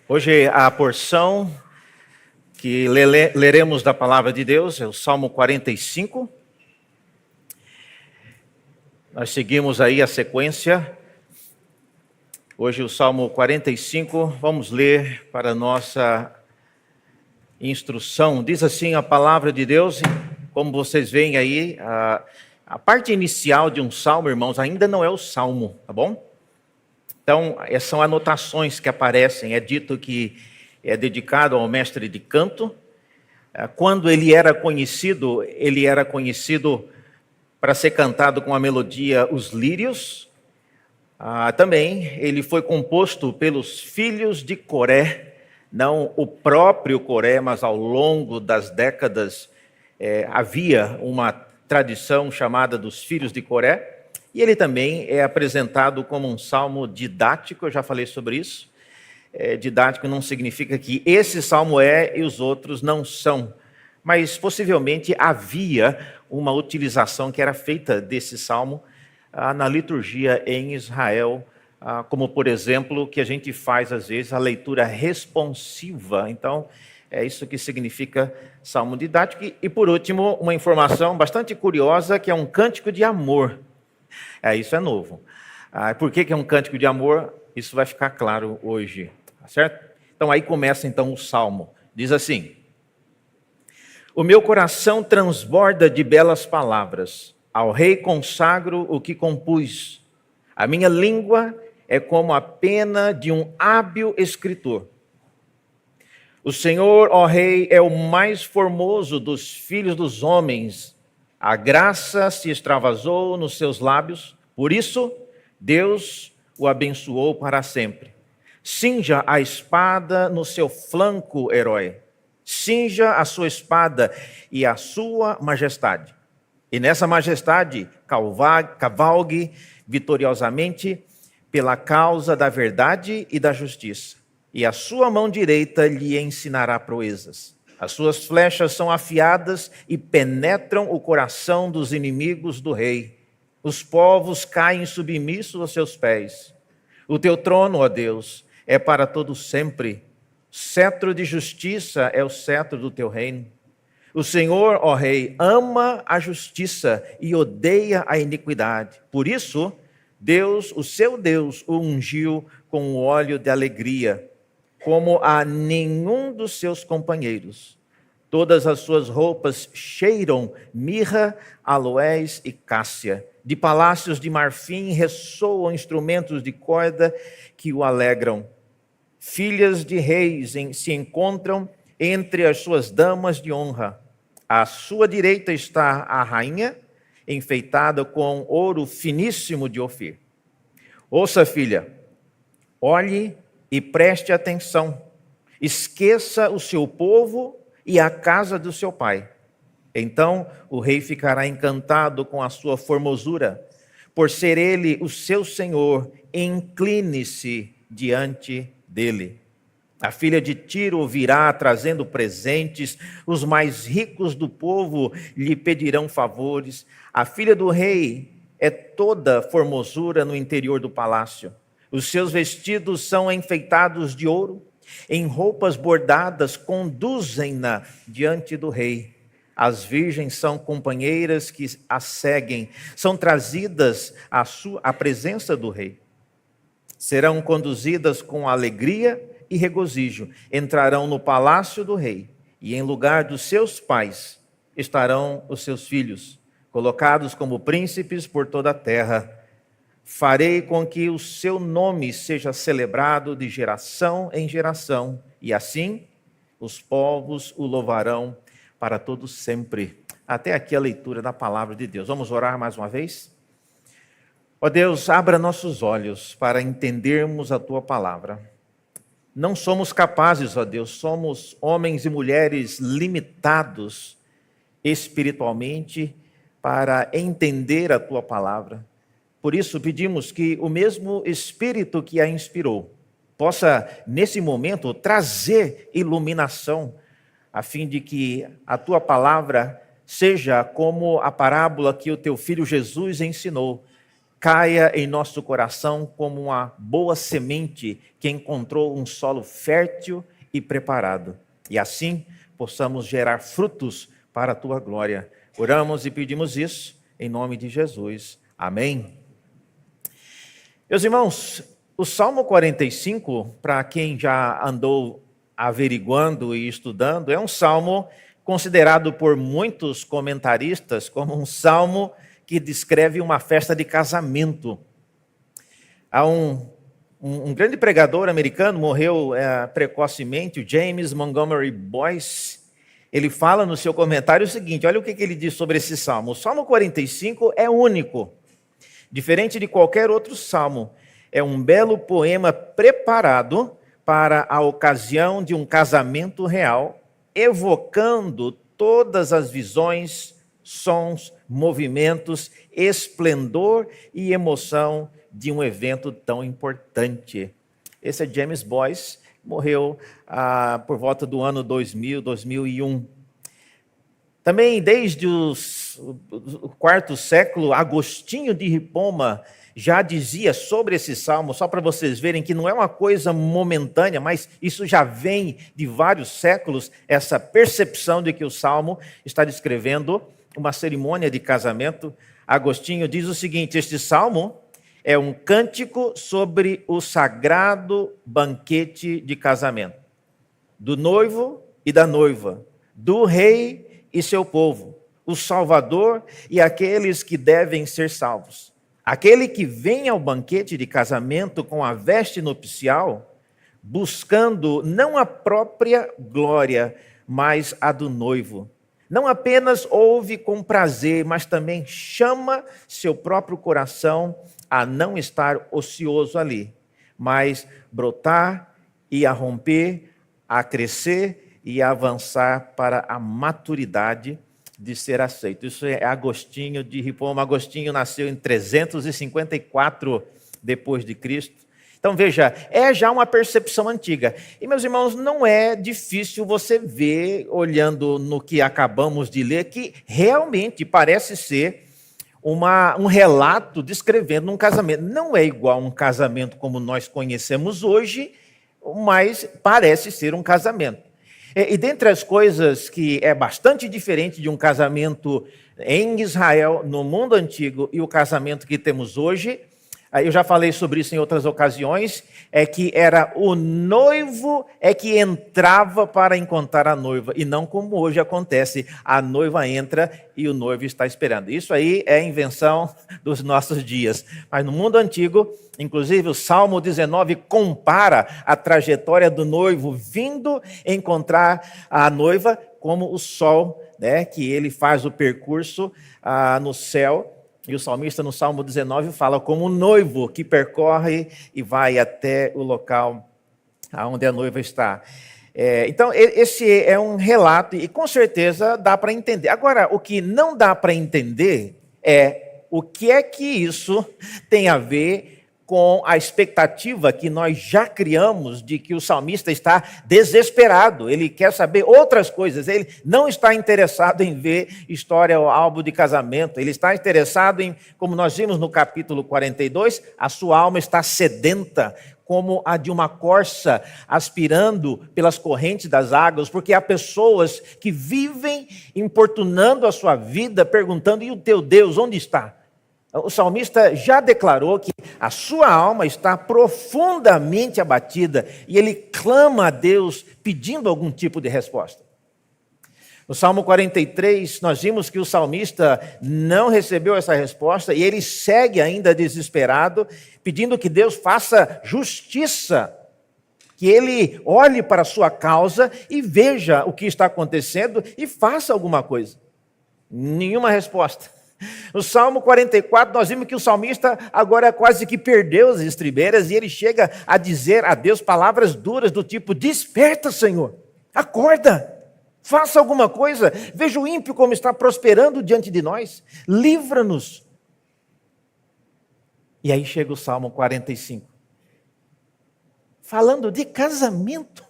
Hoje a porção que leremos da palavra de Deus é o Salmo 45. Nós seguimos aí a sequência. Hoje o Salmo 45, vamos ler para a nossa instrução. Diz assim a palavra de Deus, como vocês veem aí, a parte inicial de um salmo, irmãos, ainda não é o salmo, tá bom? Então, essas são anotações que aparecem. É dito que é dedicado ao mestre de canto. Quando ele era conhecido para ser cantado com a melodia Os Lírios. Também ele foi composto pelos filhos de Coré, não o próprio Coré, mas ao longo das décadas havia uma tradição chamada dos filhos de Coré. E ele também é apresentado como um salmo didático, eu já falei sobre isso. Didático não significa que esse salmo é e os outros não são. Mas possivelmente havia uma utilização que era feita desse salmo na liturgia em Israel, como por exemplo, que a gente faz às vezes a leitura responsiva. Então, é isso que significa salmo didático. E por último, uma informação bastante curiosa, que é um cântico de amor. Isso é novo. Por que é um cântico de amor? Isso vai ficar claro hoje, tá certo? Então aí começa então o salmo. Diz assim: O meu coração transborda de belas palavras, ao rei consagro o que compus. A minha língua é como a pena de um hábil escritor. O Senhor, ó rei, é o mais formoso dos filhos dos homens. A graça se extravasou nos seus lábios, por isso Deus o abençoou para sempre. Cinja a espada no seu flanco, herói. Cinja a sua espada e a sua majestade. E nessa majestade cavalgue vitoriosamente pela causa da verdade e da justiça. E a sua mão direita lhe ensinará proezas. As suas flechas são afiadas e penetram o coração dos inimigos do rei. Os povos caem submissos aos seus pés. O teu trono, ó Deus, é para todo sempre. Cetro de justiça é o cetro do teu reino. O Senhor, ó rei, ama a justiça e odeia a iniquidade. Por isso, Deus, o seu Deus, o ungiu com o óleo de alegria, como a nenhum dos seus companheiros. Todas as suas roupas cheiram mirra, aloés e cássia. De palácios de marfim ressoam instrumentos de corda que o alegram. Filhas de reis se encontram entre as suas damas de honra. À sua direita está a rainha, enfeitada com ouro finíssimo de Ofir. Ouça, filha, olhe e preste atenção. Esqueça o seu povo e a casa do seu pai. Então o rei ficará encantado com a sua formosura. Por ser ele o seu senhor, incline-se diante dele. A filha de Tiro virá trazendo presentes, os mais ricos do povo lhe pedirão favores. A filha do rei é toda formosura no interior do palácio. Os seus vestidos são enfeitados de ouro, em roupas bordadas conduzem-na diante do rei. As virgens são companheiras que a seguem, são trazidas à presença do rei. Serão conduzidas com alegria e regozijo, entrarão no palácio do rei, e em lugar dos seus pais estarão os seus filhos, colocados como príncipes por toda a terra. Farei com que o seu nome seja celebrado de geração em geração, e assim os povos o louvarão para todo sempre. Até aqui a leitura da palavra de Deus. Vamos orar mais uma vez? Ó Deus, abra nossos olhos para entendermos a tua palavra. Não somos capazes, ó Deus, somos homens e mulheres limitados espiritualmente para entender a tua palavra. Por isso pedimos que o mesmo Espírito que a inspirou possa, nesse momento, trazer iluminação, a fim de que a tua palavra seja como a parábola que o teu filho Jesus ensinou, caia em nosso coração como uma boa semente que encontrou um solo fértil e preparado. E assim possamos gerar frutos para a tua glória. Oramos e pedimos isso em nome de Jesus. Amém. Meus irmãos, o Salmo 45, para quem já andou averiguando e estudando, é um salmo considerado por muitos comentaristas como um salmo que descreve uma festa de casamento. Há um grande pregador americano, morreu precocemente, o James Montgomery Boyce. Ele fala no seu comentário o seguinte, olha o que ele diz sobre esse salmo. O Salmo 45 é único, diferente de qualquer outro salmo. É um belo poema preparado para a ocasião de um casamento real, evocando todas as visões, sons, movimentos, esplendor e emoção de um evento tão importante. Esse é James Boyce, morreu por volta do ano 2000, 2001. Também desde o quarto século, Agostinho de Hipona já dizia sobre esse salmo, só para vocês verem que não é uma coisa momentânea, mas isso já vem de vários séculos, essa percepção de que o salmo está descrevendo uma cerimônia de casamento. Agostinho diz o seguinte: este salmo é um cântico sobre o sagrado banquete de casamento, do noivo e da noiva, do rei e seu povo, o Salvador e aqueles que devem ser salvos. Aquele que vem ao banquete de casamento com a veste nupcial, buscando não a própria glória, mas a do noivo. Não apenas ouve com prazer, mas também chama seu próprio coração a não estar ocioso ali, mas brotar e a romper, a crescer e a avançar para a maturidade de ser aceito. Isso é Agostinho de Hipona. Agostinho nasceu em 354 depois de Cristo. Então veja, é já uma percepção antiga. E meus irmãos, não é difícil você ver, olhando no que acabamos de ler, que realmente parece ser um relato descrevendo um casamento. Não é igual um casamento como nós conhecemos hoje, mas parece ser um casamento. E dentre as coisas que é bastante diferente de um casamento em Israel, no mundo antigo, e o casamento que temos hoje, eu já falei sobre isso em outras ocasiões, é que era o noivo que entrava para encontrar a noiva, e não como hoje acontece, a noiva entra e o noivo está esperando. Isso aí é invenção dos nossos dias. Mas no mundo antigo, inclusive o Salmo 19 compara a trajetória do noivo vindo encontrar a noiva como o sol, né, que ele faz o percurso no céu. E o salmista no Salmo 19 fala como um noivo que percorre e vai até o local onde a noiva está. Então, esse é um relato e com certeza dá para entender. Agora, o que não dá para entender é o que é que isso tem a ver com a expectativa que nós já criamos de que o salmista está desesperado, ele quer saber outras coisas, ele não está interessado em ver história ou álbum de casamento, ele está interessado em, como nós vimos no capítulo 42, a sua alma está sedenta, como a de uma corça aspirando pelas correntes das águas, porque há pessoas que vivem importunando a sua vida, perguntando, e o teu Deus, onde está? O salmista já declarou que a sua alma está profundamente abatida e ele clama a Deus pedindo algum tipo de resposta. No Salmo 43, nós vimos que o salmista não recebeu essa resposta e ele segue ainda desesperado, pedindo que Deus faça justiça, que ele olhe para a sua causa e veja o que está acontecendo e faça alguma coisa. Nenhuma resposta. No Salmo 44, nós vimos que o salmista agora quase que perdeu as estribeiras e ele chega a dizer a Deus palavras duras do tipo: desperta, Senhor, acorda, faça alguma coisa, veja o ímpio como está prosperando diante de nós, livra-nos. E aí chega o Salmo 45, falando de casamento.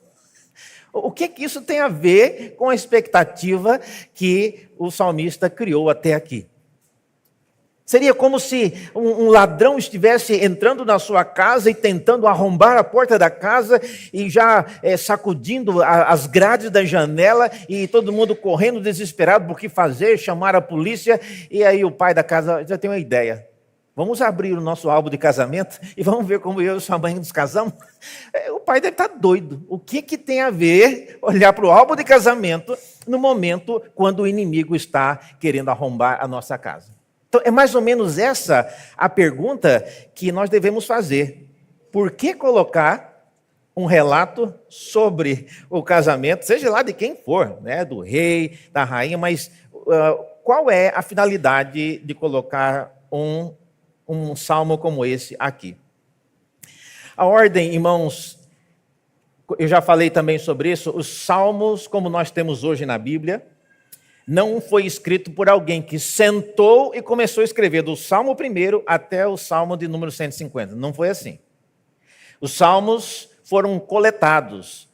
O que isso tem a ver com a expectativa que o salmista criou até aqui? Seria como se um ladrão estivesse entrando na sua casa e tentando arrombar a porta da casa e já sacudindo as grades da janela e todo mundo correndo desesperado por que fazer, chamar a polícia. E aí o pai da casa já tem uma ideia. Vamos abrir o nosso álbum de casamento e vamos ver como eu e sua mãe nos casamos? O pai deve estar doido. O que tem a ver olhar para o álbum de casamento no momento quando o inimigo está querendo arrombar a nossa casa? Então, é mais ou menos essa a pergunta que nós devemos fazer. Por que colocar um relato sobre o casamento, seja lá de quem for, né? Do rei, da rainha, mas qual é a finalidade de colocar um salmo como esse aqui? A ordem, irmãos, eu já falei também sobre isso, os salmos, como nós temos hoje na Bíblia, não foi escrito por alguém que sentou e começou a escrever do Salmo 1 até o Salmo de número 150. Não foi assim. Os salmos foram coletados.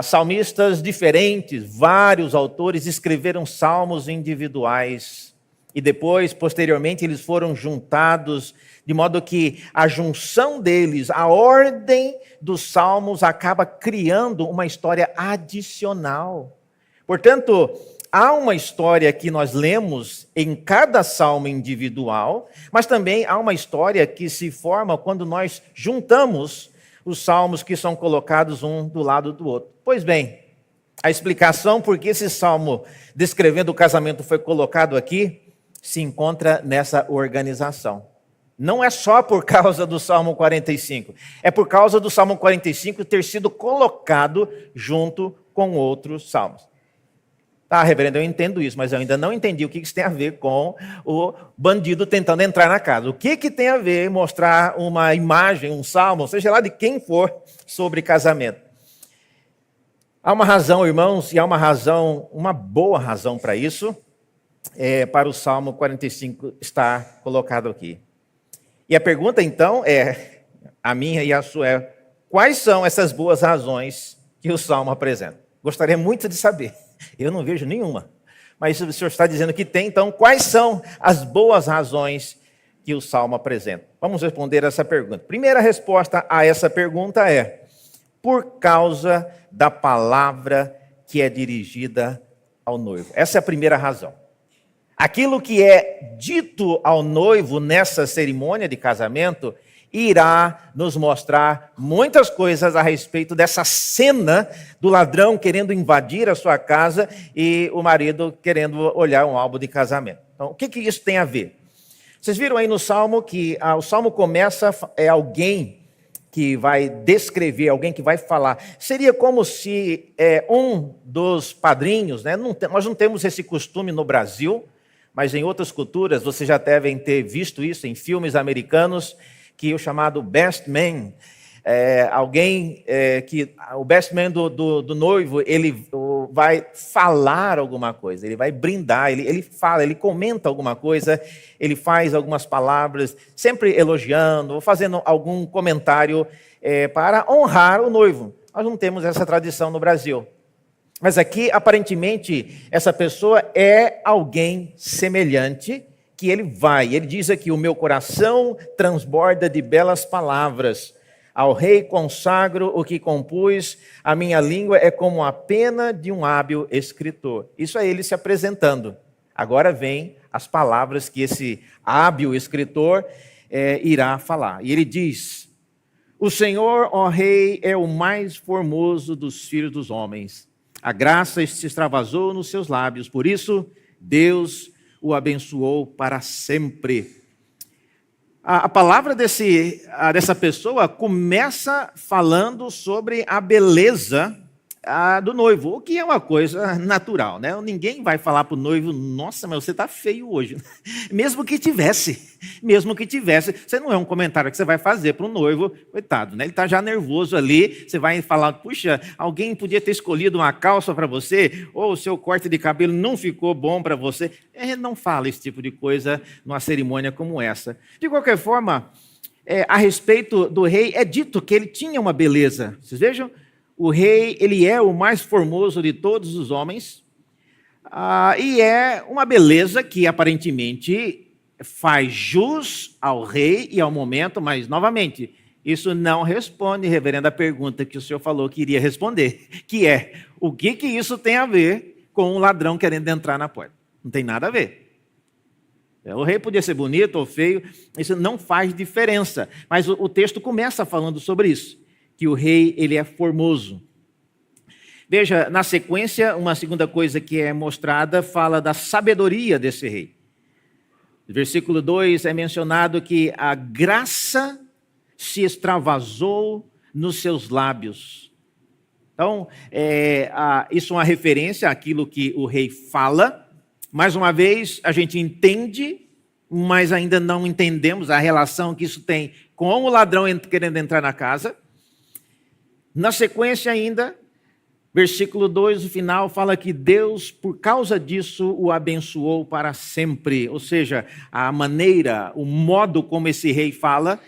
Salmistas diferentes, vários autores escreveram salmos individuais. E depois, posteriormente, eles foram juntados, de modo que a junção deles, a ordem dos salmos, acaba criando uma história adicional. Portanto, há uma história que nós lemos em cada salmo individual, mas também há uma história que se forma quando nós juntamos os salmos que são colocados um do lado do outro. Pois bem, a explicação por que esse salmo descrevendo o casamento foi colocado aqui se encontra nessa organização. Não é só por causa do Salmo 45, é por causa do Salmo 45 ter sido colocado junto com outros salmos. Tá, reverendo, eu entendo isso, mas eu ainda não entendi o que isso tem a ver com o bandido tentando entrar na casa. O que tem a ver mostrar uma imagem, um salmo, seja lá de quem for, sobre casamento? Há uma razão, irmãos, e há uma razão, uma boa razão para isso, para o Salmo 45 estar colocado aqui. E a pergunta, então, a minha e a sua é: quais são essas boas razões que o Salmo apresenta? Gostaria muito de saber. Eu não vejo nenhuma. Mas o senhor está dizendo que tem, então quais são as boas razões que o Salmo apresenta? Vamos responder essa pergunta. Primeira resposta a essa pergunta é: por causa da palavra que é dirigida ao noivo. Essa é a primeira razão. Aquilo que é dito ao noivo nessa cerimônia de casamento irá nos mostrar muitas coisas a respeito dessa cena do ladrão querendo invadir a sua casa e o marido querendo olhar um álbum de casamento. Então, o que isso tem a ver? Vocês viram aí no Salmo que o Salmo começa, alguém que vai descrever, alguém que vai falar. Seria como se um dos padrinhos, né? Nós não temos esse costume no Brasil, mas em outras culturas, vocês já devem ter visto isso em filmes americanos, que o chamado best man, o best man do noivo, ele vai falar alguma coisa, ele vai brindar, ele fala, ele comenta alguma coisa, ele faz algumas palavras, sempre elogiando, ou fazendo algum comentário para honrar o noivo. Nós não temos essa tradição no Brasil. Mas aqui, aparentemente, essa pessoa é alguém semelhante, que ele diz aqui: o meu coração transborda de belas palavras, ao rei consagro o que compus, a minha língua é como a pena de um hábil escritor. Isso é ele se apresentando. Agora vem as palavras que esse hábil escritor irá falar. E ele diz: o Senhor, ó rei, é o mais formoso dos filhos dos homens. A graça se extravasou nos seus lábios, por isso Deus o abençoou para sempre. A palavra dessa pessoa começa falando sobre a beleza do noivo, o que é uma coisa natural, né? Ninguém vai falar para o noivo: nossa, mas você está feio hoje. Mesmo que tivesse, você não é um comentário que você vai fazer para o noivo, coitado, né? Ele está já nervoso ali, você vai falar: puxa, alguém podia ter escolhido uma calça para você, ou o seu corte de cabelo não ficou bom para você. Não fala esse tipo de coisa numa cerimônia como essa. De qualquer forma, a respeito do rei, é dito que ele tinha uma beleza. Vocês vejam? O rei, ele é o mais formoso de todos os homens, e é uma beleza que aparentemente faz jus ao rei e ao momento, mas, novamente, isso não responde, reverendo, a pergunta que o senhor falou que iria responder, que é, o que isso tem a ver com um ladrão querendo entrar na porta? Não tem nada a ver. O rei podia ser bonito ou feio, isso não faz diferença. Mas o texto começa falando sobre isso, que o rei ele é formoso. Veja, na sequência, uma segunda coisa que é mostrada fala da sabedoria desse rei. No versículo 2 é mencionado que a graça se extravasou nos seus lábios. Então, isso é uma referência àquilo que o rei fala. Mais uma vez, a gente entende, mas ainda não entendemos a relação que isso tem com o ladrão querendo entrar na casa. Na sequência ainda, versículo 2, no final, fala que Deus, por causa disso, o abençoou para sempre. Ou seja, a maneira, o modo como esse rei fala,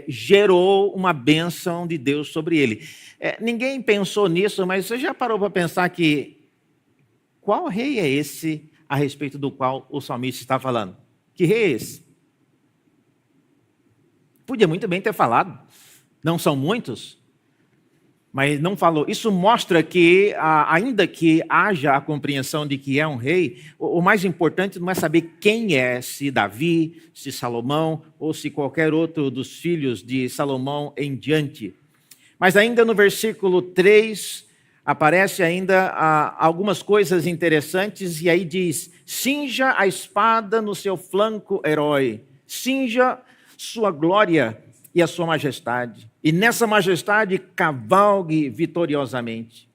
gerou uma bênção de Deus sobre ele. Ninguém pensou nisso, mas você já parou para pensar que qual rei é esse a respeito do qual o salmista está falando? Que rei é esse? Podia muito bem ter falado. Não são muitos, mas não falou. Isso mostra que, ainda que haja a compreensão de que é um rei, o mais importante não é saber quem é, se Davi, se Salomão, ou se qualquer outro dos filhos de Salomão em diante. Mas ainda no versículo 3, aparece ainda algumas coisas interessantes, e aí diz, cinja a espada no seu flanco, herói, cinja sua glória e a sua majestade, e nessa majestade cavalgue vitoriosamente,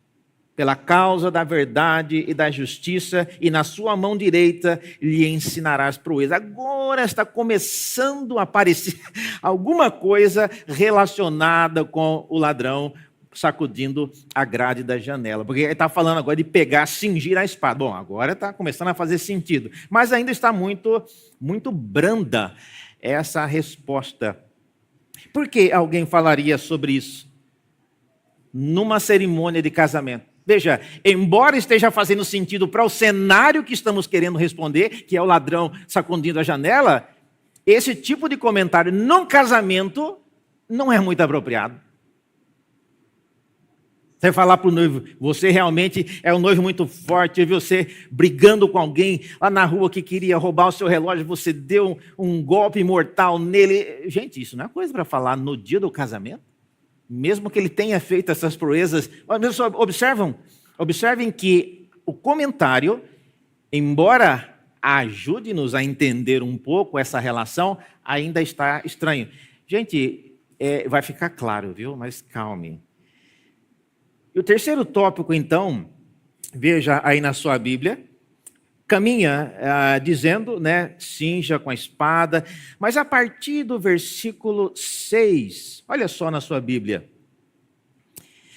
pela causa da verdade e da justiça, e na sua mão direita lhe ensinarás proezas. Agora está começando a aparecer alguma coisa relacionada com o ladrão, sacudindo a grade da janela, porque ele está falando agora de pegar, cingir a espada. Bom, agora está começando a fazer sentido, mas ainda está muito, muito branda essa resposta. Por que alguém falaria sobre isso numa cerimônia de casamento? Veja, embora esteja fazendo sentido para o cenário que estamos querendo responder, que é o ladrão sacudindo a janela, esse tipo de comentário num casamento não é muito apropriado. Você falar para o noivo, você realmente é um noivo muito forte, viu você brigando com alguém lá na rua que queria roubar o seu relógio, você deu um golpe mortal nele. Gente, isso não é coisa para falar no dia do casamento, mesmo que ele tenha feito essas proezas. Observem que o comentário, embora ajude-nos a entender um pouco essa relação, ainda está estranho. Gente, vai ficar claro, viu? Mas calme. E o terceiro tópico, então, veja aí na sua Bíblia, caminha dizendo, né, cinja com a espada, mas a partir do versículo 6, olha só na sua Bíblia.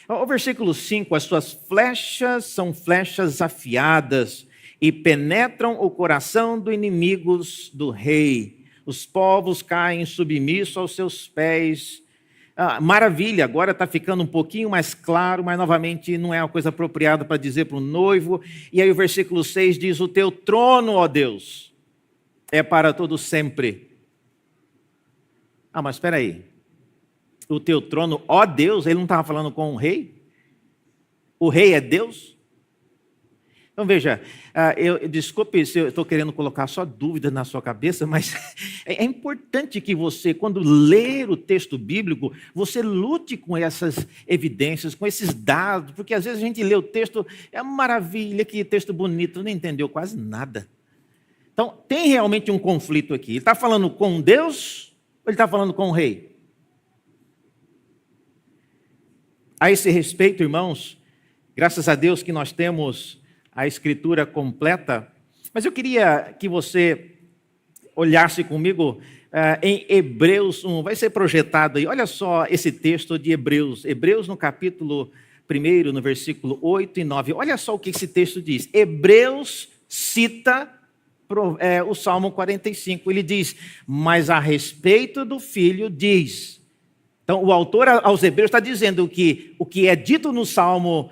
O versículo 5, as suas flechas são flechas afiadas e penetram o coração dos inimigos do rei. Os povos caem submissos aos seus pés. Maravilha, agora está ficando um pouquinho mais claro, mas novamente não é uma coisa apropriada para dizer para o noivo. E aí o versículo 6 diz, o teu trono, ó Deus, é para todo sempre. Mas espera aí, o teu trono, ó Deus, ele não estava falando com o rei? O rei é Deus? Então veja, desculpe se eu estou querendo colocar só dúvida na sua cabeça, mas é importante que você, quando ler o texto bíblico, você lute com essas evidências, com esses dados, porque às vezes a gente lê o texto, é uma maravilha, que texto bonito, não entendeu quase nada. Então tem realmente um conflito aqui. Ele está falando com Deus ou ele está falando com o rei? A esse respeito, irmãos, graças a Deus que nós temos a escritura completa, mas eu queria que você olhasse comigo em Hebreus 1, vai ser projetado aí, olha só esse texto de Hebreus, Hebreus no capítulo 1, no versículo 8 e 9, olha só o que esse texto diz. Hebreus cita o Salmo 45, ele diz, mas a respeito do Filho diz. Então o autor aos Hebreus está dizendo que o que é dito no Salmo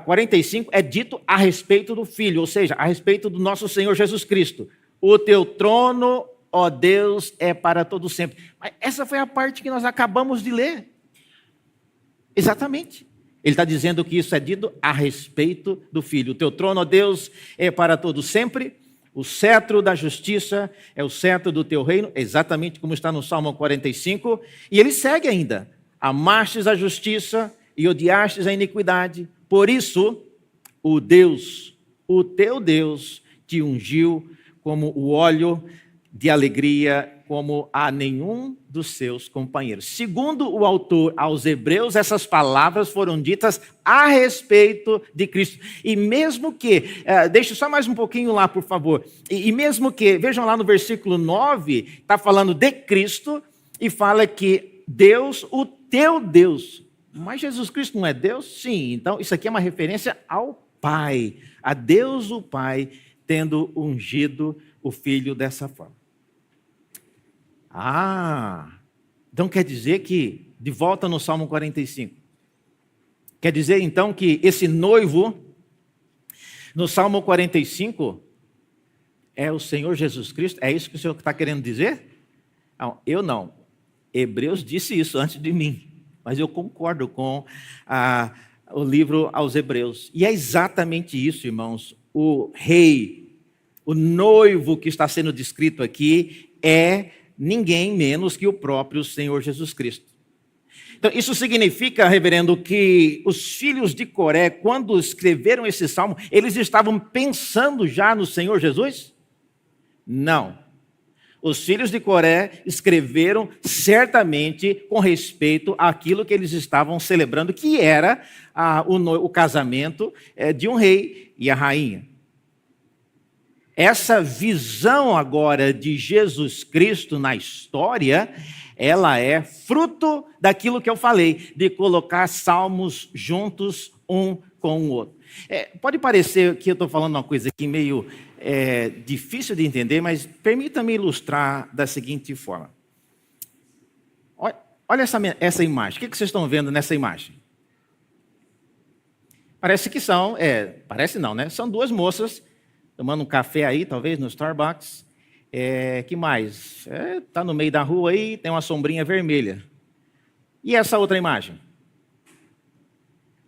45 é dito a respeito do Filho, ou seja, a respeito do nosso Senhor Jesus Cristo. O teu trono, ó Deus, é para todo sempre. Mas essa foi a parte que nós acabamos de ler. Exatamente. Ele está dizendo que isso é dito a respeito do Filho. O teu trono, ó Deus, é para todo sempre. O cetro da justiça é o cetro do teu reino, exatamente como está no Salmo 45. E ele segue ainda. Amastes a justiça e odiastes a iniquidade. Por isso, o Deus, o teu Deus, te ungiu como o óleo de alegria, como a nenhum dos seus companheiros. Segundo o autor aos Hebreus, essas palavras foram ditas a respeito de Cristo. E mesmo que, deixa só mais um pouquinho lá, por favor. E mesmo que, vejam lá no versículo 9, está falando de Cristo e fala que Deus, o teu Deus. Mas Jesus Cristo não é Deus? Sim, então isso aqui é uma referência ao Pai, a Deus o Pai, tendo ungido o Filho dessa forma. Então quer dizer que, de volta no Salmo 45, quer dizer então que esse noivo, no Salmo 45, é o Senhor Jesus Cristo? É isso que o Senhor está querendo dizer? Não, eu não. Hebreus disse isso antes de mim, mas eu concordo com o livro aos Hebreus. E é exatamente isso, irmãos. O rei, o noivo que está sendo descrito aqui é ninguém menos que o próprio Senhor Jesus Cristo. Então, isso significa, reverendo, que os filhos de Coré, quando escreveram esse salmo, eles estavam pensando já no Senhor Jesus? Não. Os filhos de Coré escreveram certamente com respeito àquilo que eles estavam celebrando, que era o casamento de um rei e a rainha. Essa visão agora de Jesus Cristo na história, ela é fruto daquilo que eu falei, de colocar salmos juntos um com o outro. Pode parecer que eu estou falando uma coisa aqui meio difícil de entender, mas permita-me ilustrar da seguinte forma. Olha essa imagem. O que vocês estão vendo nessa imagem? Parece que parece não, né? São duas moças tomando um café aí, talvez, no Starbucks. Que mais? Tá no meio da rua aí, tem uma sombrinha vermelha. E essa outra imagem?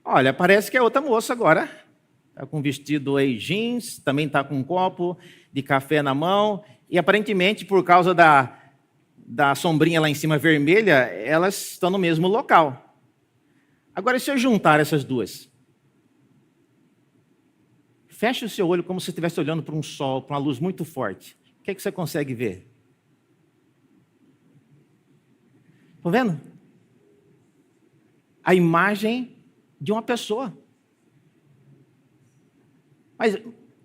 Olha, parece que é outra moça agora. Está com vestido aí jeans, também está com um copo de café na mão. E aparentemente, por causa da sombrinha lá em cima vermelha, elas estão no mesmo local. Agora, se eu juntar essas duas... Feche o seu olho como se estivesse olhando para um sol, para uma luz muito forte. O que você consegue ver? Estão vendo? A imagem de uma pessoa. Mas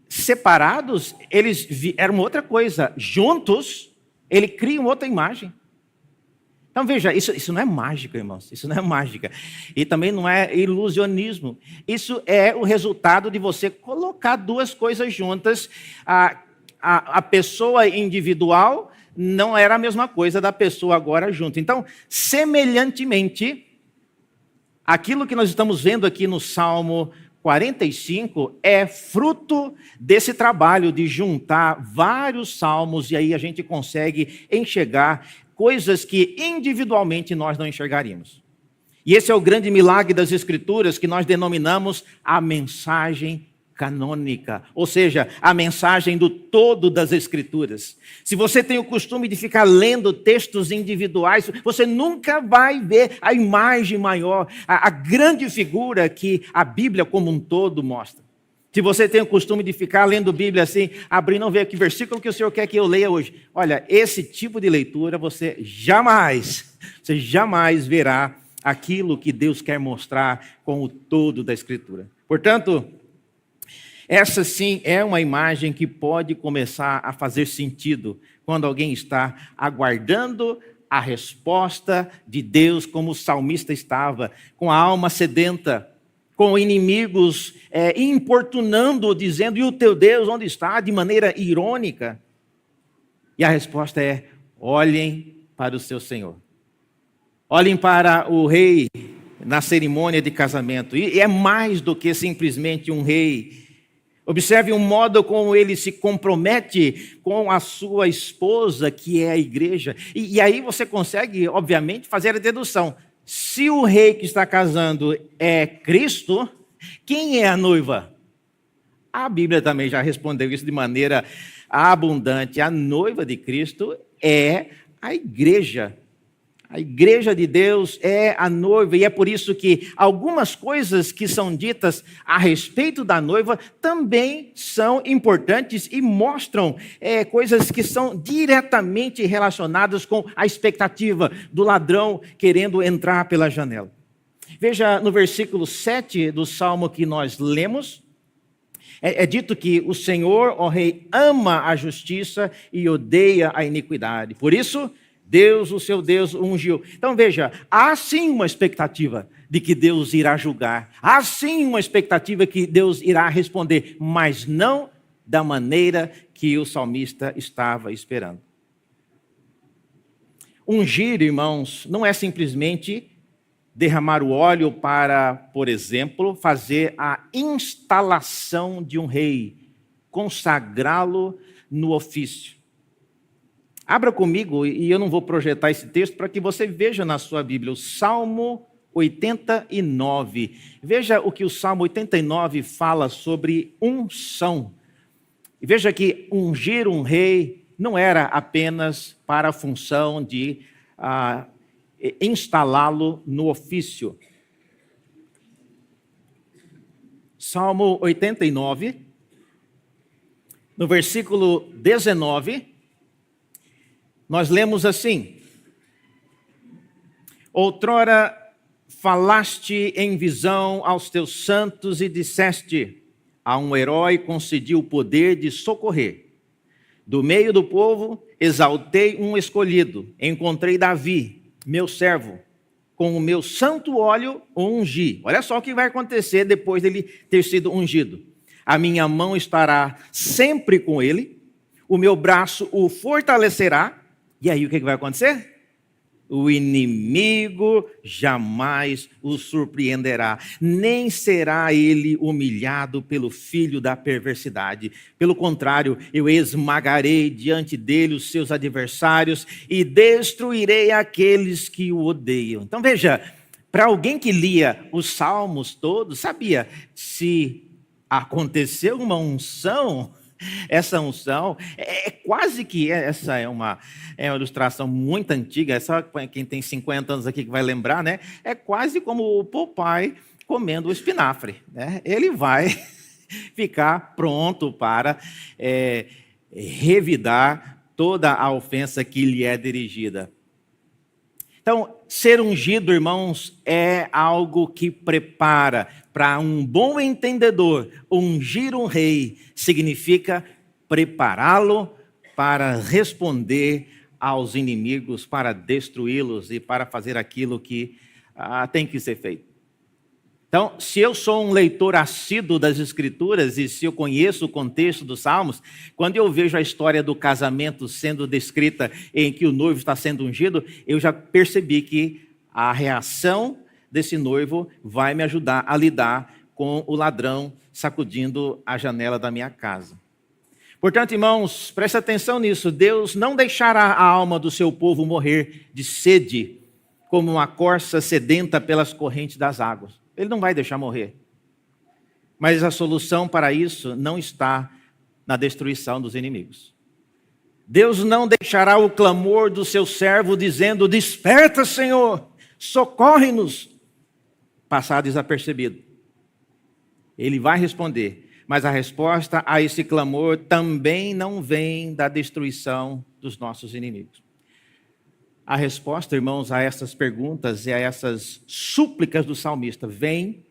separados, eles eram outra coisa. Juntos, ele cria outra imagem. Então veja, isso não é mágica, irmãos, isso não é mágica. E também não é ilusionismo. Isso é o resultado de você colocar duas coisas juntas. A pessoa individual não era a mesma coisa da pessoa agora junto. Então, semelhantemente, aquilo que nós estamos vendo aqui no Salmo 45 é fruto desse trabalho de juntar vários salmos, e aí a gente consegue enxergar coisas que individualmente nós não enxergaríamos. E esse é o grande milagre das Escrituras, que nós denominamos a mensagem canônica, ou seja, a mensagem do todo das Escrituras. Se você tem o costume de ficar lendo textos individuais, você nunca vai ver a imagem maior, a grande figura que a Bíblia como um todo mostra. Se você tem o costume de ficar lendo Bíblia assim, abrindo, ver que versículo que o Senhor quer que eu leia hoje. Olha, esse tipo de leitura você jamais verá aquilo que Deus quer mostrar com o todo da Escritura. Portanto, essa sim é uma imagem que pode começar a fazer sentido quando alguém está aguardando a resposta de Deus, como o salmista estava, com a alma sedenta, com inimigos importunando, dizendo, e o teu Deus onde está? De maneira irônica. E a resposta é, olhem para o seu Senhor. Olhem para o rei na cerimônia de casamento. E é mais do que simplesmente um rei. Observe o modo como ele se compromete com a sua esposa, que é a igreja. E aí você consegue, obviamente, fazer a dedução. Se o rei que está casando é Cristo, quem é a noiva? A Bíblia também já respondeu isso de maneira abundante. A noiva de Cristo é a igreja. A igreja de Deus é a noiva, e é por isso que algumas coisas que são ditas a respeito da noiva também são importantes e mostram coisas que são diretamente relacionadas com a expectativa do ladrão querendo entrar pela janela. Veja no versículo 7 do salmo que nós lemos, é dito que o Senhor, ó Rei, ama a justiça e odeia a iniquidade. Por isso, Deus, o seu Deus, o ungiu. Então veja, há sim uma expectativa de que Deus irá julgar. Há sim uma expectativa que Deus irá responder, mas não da maneira que o salmista estava esperando. Ungir, irmãos, não é simplesmente derramar o óleo para, por exemplo, fazer a instalação de um rei, consagrá-lo no ofício. Abra comigo, e eu não vou projetar esse texto para que você veja na sua Bíblia, o Salmo 89. Veja o que o Salmo 89 fala sobre unção. E veja que ungir um rei não era apenas para a função de instalá-lo no ofício. Salmo 89, no versículo 19, nós lemos assim: outrora falaste em visão aos teus santos e disseste, a um herói concedi o poder de socorrer. Do meio do povo exaltei um escolhido, encontrei Davi, meu servo, com o meu santo óleo o ungi. Olha só o que vai acontecer depois dele ter sido ungido. A minha mão estará sempre com ele, o meu braço o fortalecerá. E aí o que vai acontecer? O inimigo jamais o surpreenderá, nem será ele humilhado pelo filho da perversidade. Pelo contrário, eu esmagarei diante dele os seus adversários e destruirei aqueles que o odeiam. Então veja, para alguém que lia os salmos todos, sabia, se aconteceu uma unção, essa unção é quase que, essa é uma ilustração muito antiga, só quem tem 50 anos aqui que vai lembrar, né? É quase como o Popeye comendo o espinafre, né? Ele vai ficar pronto para revidar toda a ofensa que lhe é dirigida. Então, ser ungido, irmãos, é algo que prepara. Para um bom entendedor, ungir um rei significa prepará-lo para responder aos inimigos, para destruí-los e para fazer aquilo que tem que ser feito. Então, se eu sou um leitor assíduo das Escrituras e se eu conheço o contexto dos Salmos, quando eu vejo a história do casamento sendo descrita em que o noivo está sendo ungido, eu já percebi que a reação desse noivo vai me ajudar a lidar com o ladrão sacudindo a janela da minha casa. Portanto, irmãos, preste atenção nisso. Deus não deixará a alma do seu povo morrer de sede, como uma corça sedenta pelas correntes das águas. Ele não vai deixar morrer. Mas a solução para isso não está na destruição dos inimigos. Deus não deixará o clamor do seu servo dizendo, desperta, Senhor, socorre-nos, passar desapercebido. Ele vai responder, mas a resposta a esse clamor também não vem da destruição dos nossos inimigos. A resposta, irmãos, a essas perguntas e a essas súplicas do salmista vem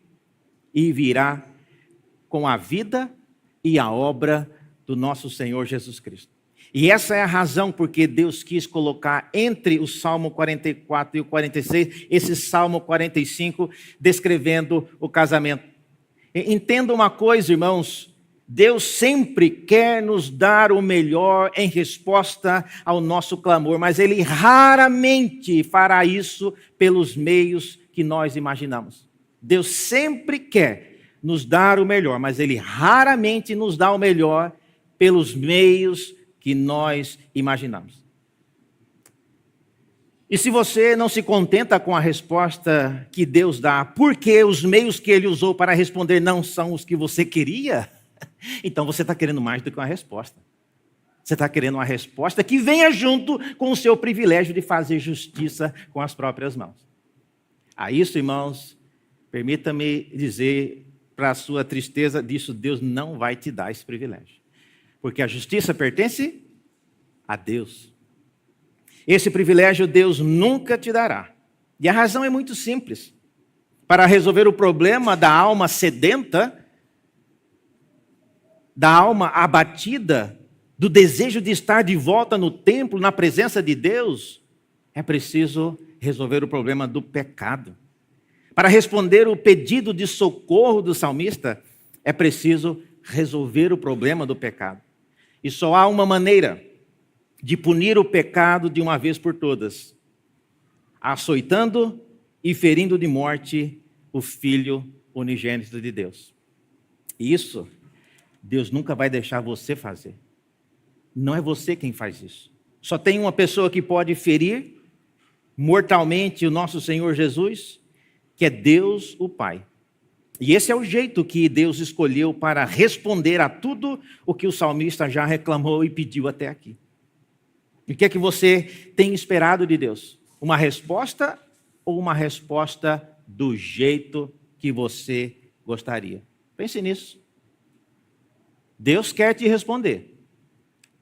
e virá com a vida e a obra do nosso Senhor Jesus Cristo. E essa é a razão porque Deus quis colocar entre o Salmo 44 e o 46, esse Salmo 45, descrevendo o casamento. Entenda uma coisa, irmãos, Deus sempre quer nos dar o melhor em resposta ao nosso clamor, mas Ele raramente fará isso pelos meios que nós imaginamos. Deus sempre quer nos dar o melhor, mas Ele raramente nos dá o melhor pelos meios que nós imaginamos. E se você não se contenta com a resposta que Deus dá, porque os meios que Ele usou para responder não são os que você queria, então você está querendo mais do que uma resposta. Você está querendo uma resposta que venha junto com o seu privilégio de fazer justiça com as próprias mãos. A isso, irmãos, permita-me dizer, para a sua tristeza disso, Deus não vai te dar esse privilégio. Porque a justiça pertence a Deus. Esse privilégio Deus nunca te dará. E a razão é muito simples. Para resolver o problema da alma sedenta, da alma abatida, do desejo de estar de volta no templo, na presença de Deus, é preciso resolver o problema do pecado. Para responder o pedido de socorro do salmista, é preciso resolver o problema do pecado. E só há uma maneira de punir o pecado de uma vez por todas: açoitando e ferindo de morte o Filho unigênito de Deus. E isso, Deus nunca vai deixar você fazer. Não é você quem faz isso. Só tem uma pessoa que pode ferir mortalmente o nosso Senhor Jesus, que é Deus o Pai. E esse é o jeito que Deus escolheu para responder a tudo o que o salmista já reclamou e pediu até aqui. E o que é que você tem esperado de Deus? Uma resposta ou uma resposta do jeito que você gostaria? Pense nisso. Deus quer te responder.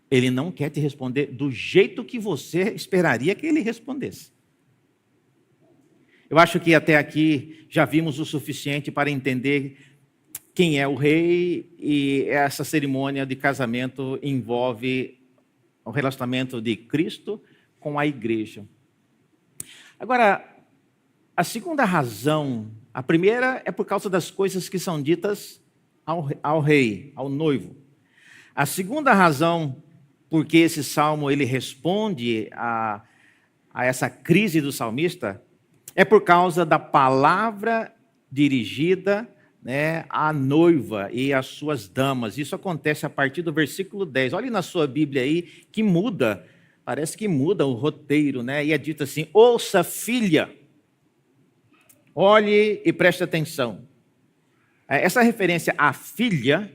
Ele não quer te responder do jeito que você esperaria que ele respondesse. Eu acho que até aqui já vimos o suficiente para entender quem é o rei, e essa cerimônia de casamento envolve o relacionamento de Cristo com a igreja. Agora, a segunda razão, a primeira é por causa das coisas que são ditas ao rei, ao noivo. A segunda razão porque esse salmo ele responde a essa crise do salmista é por causa da palavra dirigida, né, à noiva e às suas damas. Isso acontece a partir do versículo 10. Olhe na sua Bíblia aí que muda, parece que muda o roteiro, né? E é dito assim: ouça, filha, olhe e preste atenção. Essa referência à filha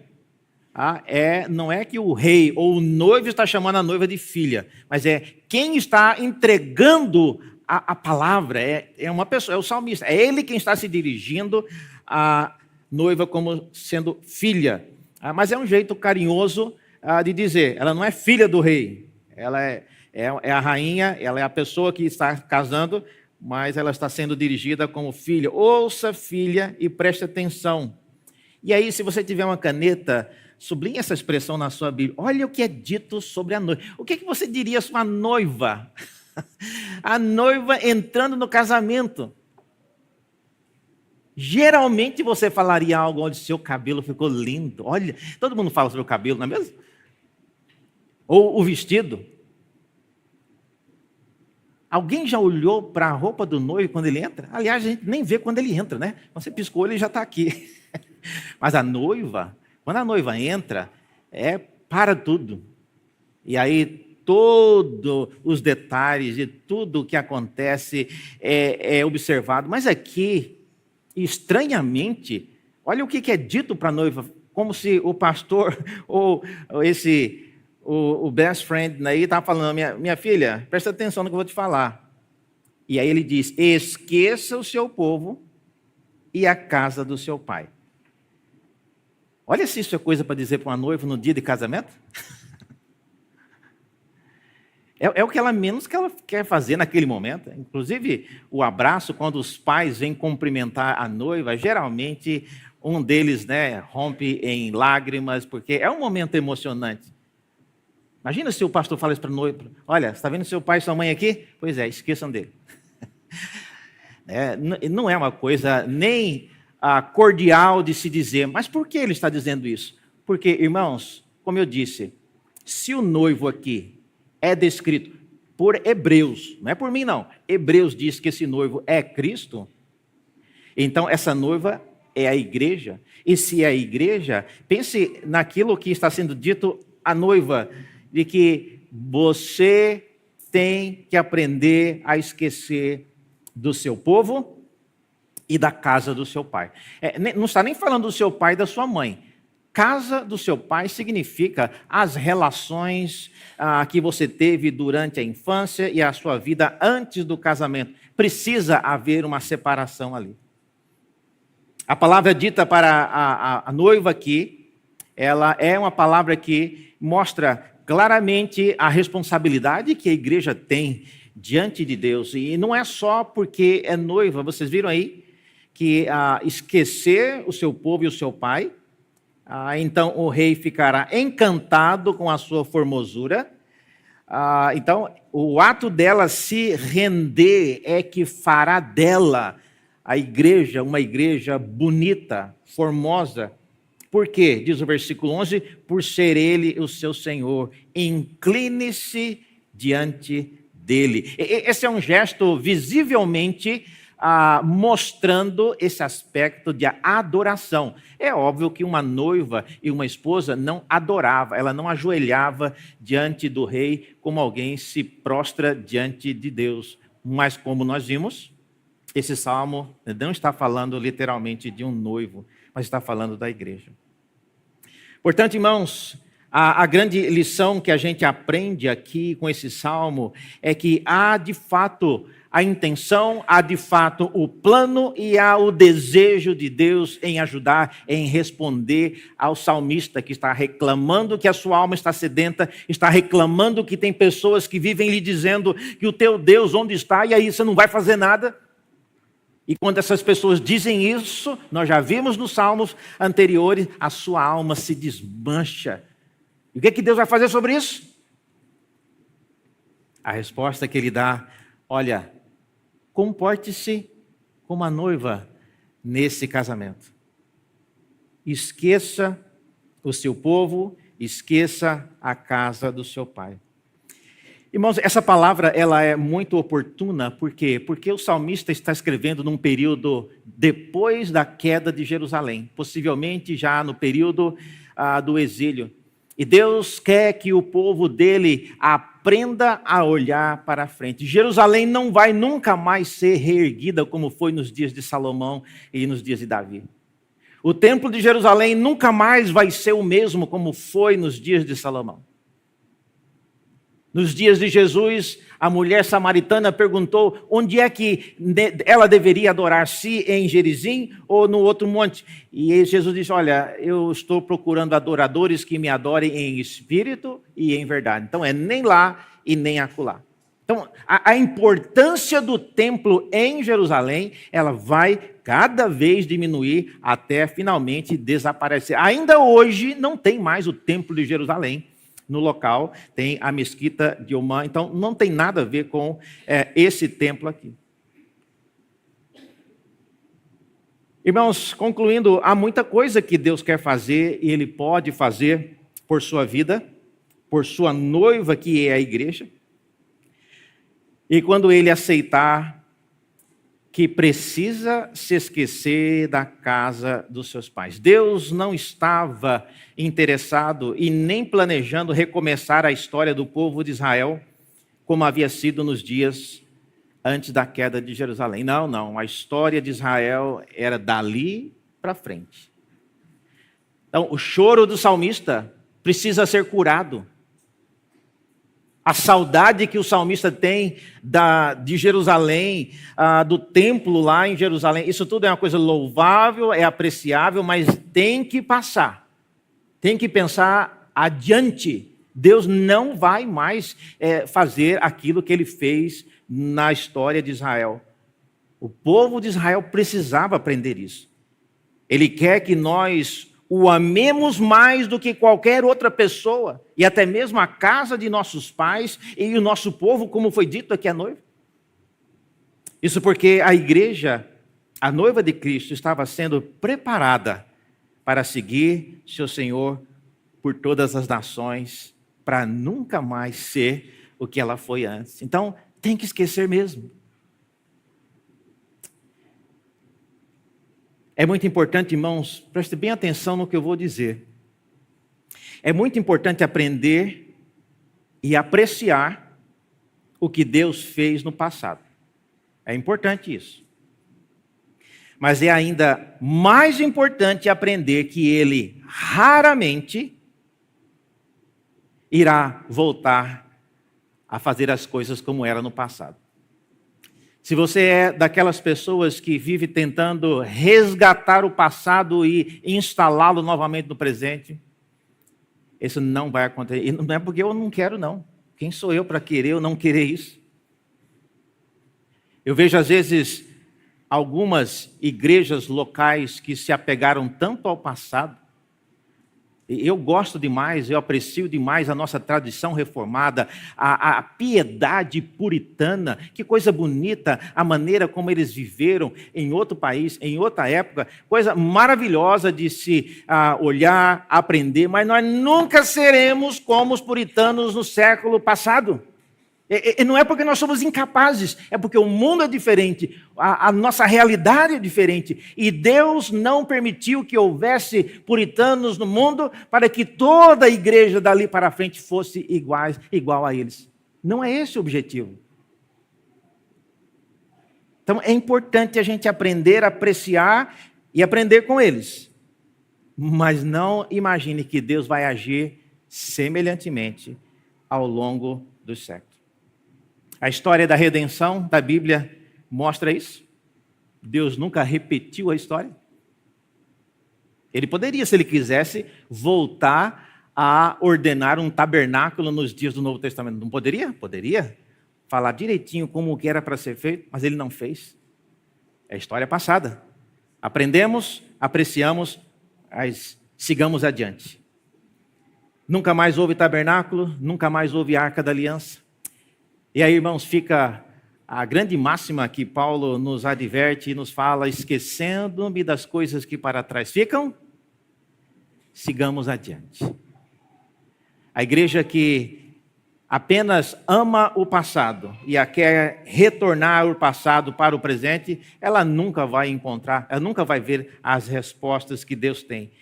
não é que o rei ou o noivo está chamando a noiva de filha, mas é quem está entregando a palavra, é uma pessoa, é o salmista, é ele quem está se dirigindo à noiva como sendo filha. Mas é um jeito carinhoso de dizer, ela não é filha do rei, ela é a rainha, ela é a pessoa que está casando, mas ela está sendo dirigida como filha. Ouça, filha, e preste atenção. E aí, se você tiver uma caneta, sublinhe essa expressão na sua Bíblia. Olha o que é dito sobre a noiva. O que você diria sobre a noiva? A noiva entrando no casamento. Geralmente você falaria algo onde seu cabelo ficou lindo. Olha, todo mundo fala sobre o cabelo, não é mesmo? Ou o vestido. Alguém já olhou para a roupa do noivo quando ele entra? Aliás, a gente nem vê quando ele entra, né? Quando você piscou, ele já está aqui. Mas a noiva, quando a noiva entra, para tudo. E aí, todos os detalhes de tudo o que acontece é observado. Mas aqui, estranhamente, olha o que é dito para a noiva, como se o pastor ou o best friend aí estava falando: minha filha, presta atenção no que eu vou te falar. E aí ele diz: esqueça o seu povo e a casa do seu pai. Olha se isso é coisa para dizer para uma noiva no dia de casamento. É o que ela menos que ela quer fazer naquele momento. Inclusive, o abraço, quando os pais vêm cumprimentar a noiva, geralmente um deles, né, rompe em lágrimas, porque é um momento emocionante. Imagina se o pastor fala isso para a noiva: olha, está vendo seu pai e sua mãe aqui? Pois é, esqueçam dele. Não é uma coisa nem cordial de se dizer. Mas por que ele está dizendo isso? Porque, irmãos, como eu disse, se o noivo aqui é descrito por Hebreus, não é por mim não, Hebreus diz que esse noivo é Cristo, então essa noiva é a igreja. E se é a igreja, pense naquilo que está sendo dito à noiva, de que você tem que aprender a esquecer do seu povo e da casa do seu pai. Não está nem falando do seu pai e da sua mãe. Casa do seu pai significa as relações que você teve durante a infância e a sua vida antes do casamento. Precisa haver uma separação ali. A palavra dita para a noiva aqui, ela é uma palavra que mostra claramente a responsabilidade que a igreja tem diante de Deus. E não é só porque é noiva, vocês viram aí que esquecer o seu povo e o seu pai, então o rei ficará encantado com a sua formosura. Então o ato dela se render é que fará dela a igreja uma igreja bonita, formosa. Por quê? Diz o versículo 11, por ser ele o seu Senhor, incline-se diante dele. Esse é um gesto visivelmente mostrando esse aspecto de adoração. É óbvio que uma noiva e uma esposa não adorava, ela não ajoelhava diante do rei como alguém se prostra diante de Deus. Mas como nós vimos, esse salmo não está falando literalmente de um noivo, mas está falando da igreja. Portanto, irmãos, a grande lição que a gente aprende aqui com esse salmo é que há de fato a intenção, há de fato o plano e há o desejo de Deus em ajudar, em responder ao salmista que está reclamando que a sua alma está sedenta, está reclamando que tem pessoas que vivem lhe dizendo que o teu Deus onde está e aí você não vai fazer nada. E quando essas pessoas dizem isso, nós já vimos nos salmos anteriores, a sua alma se desmancha. E o que Deus vai fazer sobre isso? A resposta que ele dá, olha, comporte-se como a noiva nesse casamento. Esqueça o seu povo, esqueça a casa do seu pai. Irmãos, essa palavra ela é muito oportuna, por quê? Porque o salmista está escrevendo num período depois da queda de Jerusalém, possivelmente já no período do exílio. E Deus quer que o povo dele aprenda a olhar para frente. Jerusalém não vai nunca mais ser reerguida como foi nos dias de Salomão e nos dias de Davi. O templo de Jerusalém nunca mais vai ser o mesmo como foi nos dias de Salomão. Nos dias de Jesus, a mulher samaritana perguntou onde é que ela deveria adorar, se em Gerizim ou no outro monte. E Jesus disse, olha, eu estou procurando adoradores que me adorem em espírito e em verdade. Então é nem lá e nem acolá. Então a importância do templo em Jerusalém, ela vai cada vez diminuir até finalmente desaparecer. Ainda hoje não tem mais o templo de Jerusalém. No local tem a mesquita de Omã, então não tem nada a ver com esse templo aqui. Irmãos, concluindo, há muita coisa que Deus quer fazer e Ele pode fazer por sua vida, por sua noiva que é a igreja. E quando Ele aceitar que precisa se esquecer da casa dos seus pais. Deus não estava interessado e nem planejando recomeçar a história do povo de Israel como havia sido nos dias antes da queda de Jerusalém. Não, a história de Israel era dali para frente. Então, o choro do salmista precisa ser curado. A saudade que o salmista tem de Jerusalém, do templo lá em Jerusalém, isso tudo é uma coisa louvável, é apreciável, mas tem que passar. Tem que pensar adiante. Deus não vai mais fazer aquilo que ele fez na história de Israel. O povo de Israel precisava aprender isso. Ele quer que nós o amemos mais do que qualquer outra pessoa, e até mesmo a casa de nossos pais e o nosso povo, como foi dito aqui à noiva. Isso porque a igreja, a noiva de Cristo, estava sendo preparada para seguir seu Senhor por todas as nações, para nunca mais ser o que ela foi antes. Então, tem que esquecer mesmo. É muito importante, irmãos, preste bem atenção no que eu vou dizer. É muito importante aprender e apreciar o que Deus fez no passado. É importante isso. Mas é ainda mais importante aprender que Ele raramente irá voltar a fazer as coisas como era no passado. Se você é daquelas pessoas que vive tentando resgatar o passado e instalá-lo novamente no presente, isso não vai acontecer. E não é porque eu não quero, não. Quem sou eu para querer ou não querer isso? Eu vejo, às vezes, algumas igrejas locais que se apegaram tanto ao passado. Eu gosto demais, eu aprecio demais a nossa tradição reformada, a piedade puritana. Que coisa bonita a maneira como eles viveram em outro país, em outra época. Coisa maravilhosa de se olhar, aprender, mas nós nunca seremos como os puritanos no século passado. E não é porque nós somos incapazes, é porque o mundo é diferente, a nossa realidade é diferente. E Deus não permitiu que houvesse puritanos no mundo para que toda a igreja dali para frente fosse igual a eles. Não é esse o objetivo. Então é importante a gente aprender a apreciar e aprender com eles. Mas não imagine que Deus vai agir semelhantemente ao longo dos séculos. A história da redenção da Bíblia mostra isso. Deus nunca repetiu a história. Ele poderia, se ele quisesse, voltar a ordenar um tabernáculo nos dias do Novo Testamento. Não poderia? Poderia. Falar direitinho como que era para ser feito, mas ele não fez. É a história passada. Aprendemos, apreciamos, mas sigamos adiante. Nunca mais houve tabernáculo, nunca mais houve arca da aliança. E aí, irmãos, fica a grande máxima que Paulo nos adverte e nos fala: esquecendo-me das coisas que para trás ficam, sigamos adiante. A igreja que apenas ama o passado e a quer retornar o passado para o presente, ela nunca vai encontrar, ela nunca vai ver as respostas que Deus tem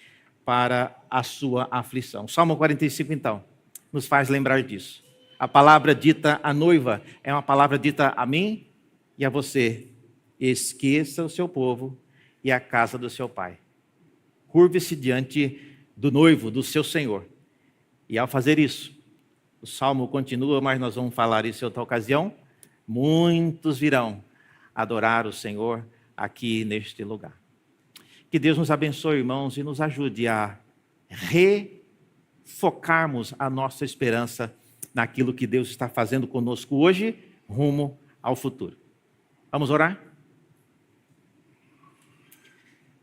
para a sua aflição. Salmo 45, então, nos faz lembrar disso. A palavra dita à noiva é uma palavra dita a mim e a você. Esqueça o seu povo e a casa do seu pai. Curve-se diante do noivo, do seu Senhor. E ao fazer isso, o salmo continua, mas nós vamos falar isso em outra ocasião. Muitos virão adorar o Senhor aqui neste lugar. Que Deus nos abençoe, irmãos, e nos ajude a refocarmos a nossa esperança naquilo que Deus está fazendo conosco hoje, rumo ao futuro. Vamos orar?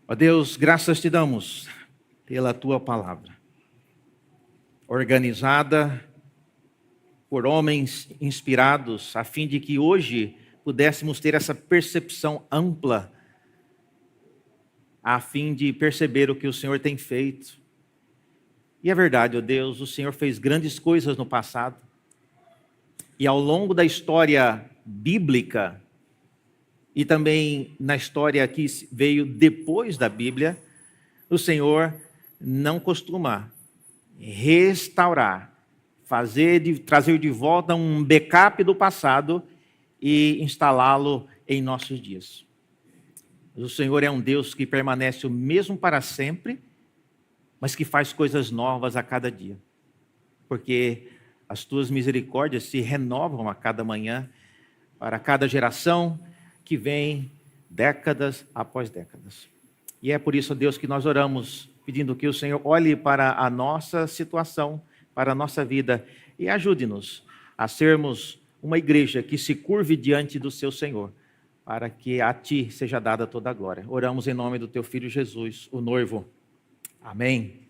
Ó Deus, graças te damos pela tua palavra, organizada por homens inspirados, a fim de que hoje pudéssemos ter essa percepção ampla, a fim de perceber o que o Senhor tem feito. E é verdade, ó Deus, o Senhor fez grandes coisas no passado. E ao longo da história bíblica, e também na história que veio depois da Bíblia, o Senhor não costuma restaurar, trazer de volta um backup do passado e instalá-lo em nossos dias. O Senhor é um Deus que permanece o mesmo para sempre, mas que faz coisas novas a cada dia. Porque as tuas misericórdias se renovam a cada manhã, para cada geração que vem, décadas após décadas. E é por isso, Deus, que nós oramos, pedindo que o Senhor olhe para a nossa situação, para a nossa vida, e ajude-nos a sermos uma igreja que se curve diante do seu Senhor, para que a ti seja dada toda a glória. Oramos em nome do teu Filho Jesus, o noivo. Amém.